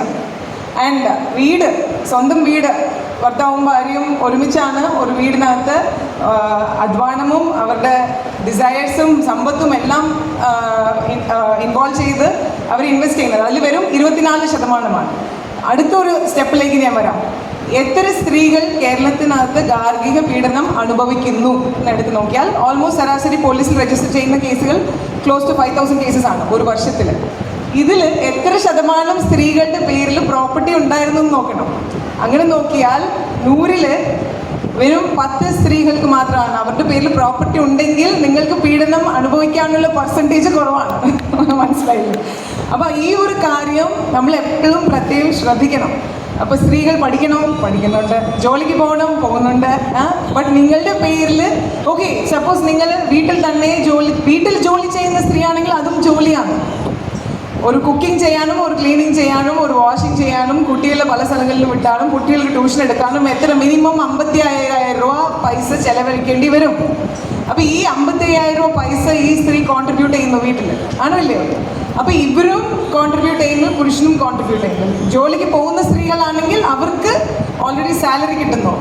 ആണ്. ആൻഡ് വീട്, സ്വന്തം വീട്, ഭർത്താവും ഭാര്യയും ഒരുമിച്ചാണ് ഒരു വീടിനകത്ത് അധ്വാനവും അവരുടെ ഡിസയേഴ്സും സമ്പത്തും എല്ലാം ഇൻവോൾവ് ചെയ്ത് അവർ ഇൻവെസ്റ്റ് ചെയ്യുന്നത്. അതിൽ വെറും 24%. അടുത്തൊരു സ്റ്റെപ്പിലേക്ക് ഞാൻ വരാം. എത്ര സ്ത്രീകൾ കേരളത്തിനകത്ത് ഗാർഹിക പീഡനം അനുഭവിക്കുന്നു എന്നെടുത്ത് നോക്കിയാൽ ഓൾമോസ്റ്റ് ശരാശരി പോലീസിൽ രജിസ്റ്റർ ചെയ്യുന്ന കേസുകൾ ക്ലോസ് ടു 5000 കേസസ് ആണ് ഒരു വർഷത്തിൽ. ഇതിൽ എത്ര ശതമാനം സ്ത്രീകളുടെ പേരിൽ പ്രോപ്പർട്ടി ഉണ്ടായിരുന്നു എന്ന് നോക്കണം. അങ്ങനെ നോക്കിയാൽ 100-ൽ വെറും 10 സ്ത്രീകൾക്ക് മാത്രമാണ് അവരുടെ പേരിൽ പ്രോപ്പർട്ടി ഉണ്ടെങ്കിൽ നിങ്ങൾക്ക് പീഡനം അനുഭവിക്കാനുള്ള പെർസെൻറ്റേജ് കുറവാണ്. മനസ്സിലായില്ലേ? അപ്പോൾ ഈ ഒരു കാര്യം നമ്മൾ എപ്പോഴും പ്രത്യേകം ശ്രദ്ധിക്കണം. അപ്പോൾ സ്ത്രീകൾ പഠിക്കുന്നുണ്ട്, ജോലിക്ക് പോകുന്നുണ്ട്. ബട്ട് നിങ്ങളുടെ പേരിൽ ഓക്കെ, സപ്പോസ് നിങ്ങൾ വീട്ടിൽ ജോലി ചെയ്യുന്ന സ്ത്രീയാണെങ്കിൽ അതും ജോലിയാണ്. ഒരു കുക്കിംഗ് ചെയ്യാനും ഒരു ക്ലീനിങ് ചെയ്യാനും ഒരു വാഷിംഗ് ചെയ്യാനും കുട്ടികളെ പല സ്ഥലങ്ങളിലും വിട്ടാലും കുട്ടികൾക്ക് ട്യൂഷൻ എടുക്കാനും എത്ര മിനിമം 55,000 രൂപ പൈസ ചെലവഴിക്കേണ്ടി വരും. അപ്പോൾ ഈ 55,000 രൂപ പൈസ ഈ സ്ത്രീ കോൺട്രിബ്യൂട്ട് ചെയ്യുന്നു വീട്ടിൽ, ആണോ ഇല്ലയോ? അപ്പോൾ ഇവരും കോൺട്രിബ്യൂട്ട് ചെയ്യുന്നു, പുരുഷനും കോൺട്രിബ്യൂട്ട് ചെയ്യുന്നു. ജോലിക്ക് പോകുന്ന സ്ത്രീകളാണെങ്കിൽ അവർക്ക് ഓൾറെഡി സാലറി കിട്ടുന്നു.